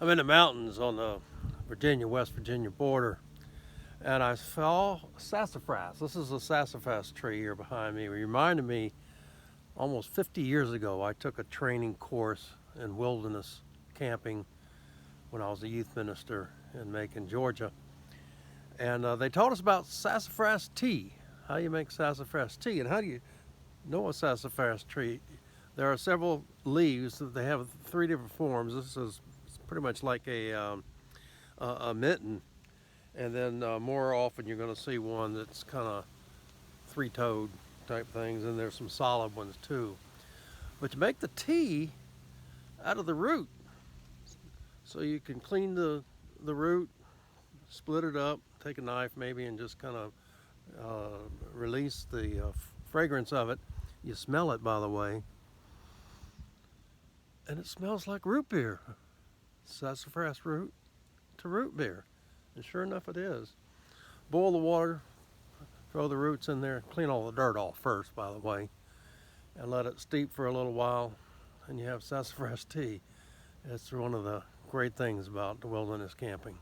I'm in the mountains on the West Virginia border, and I saw sassafras. This is a sassafras tree here behind me. It reminded me almost 50 years ago, I took a training course in wilderness camping when I was a youth minister in Macon, Georgia. And they taught us about sassafras tea, how you make sassafras tea, and how do you know a sassafras tree. There are several leaves that they have three different forms. This is pretty much like a mitten, and then more often you're going to see one that's kind of three-toed type things, and there's some solid ones too. But to make the tea out of the root, so you can clean the root, split it up, take a knife maybe, and just kind of release the fragrance of it. You smell it, by the way, and it smells like root beer, sassafras root to root beer. And sure enough, it is. Boil the water, throw the roots in there, clean all the dirt off first, by the way, and let it steep for a little while, and you have sassafras tea. It's one of the great things about the wilderness camping.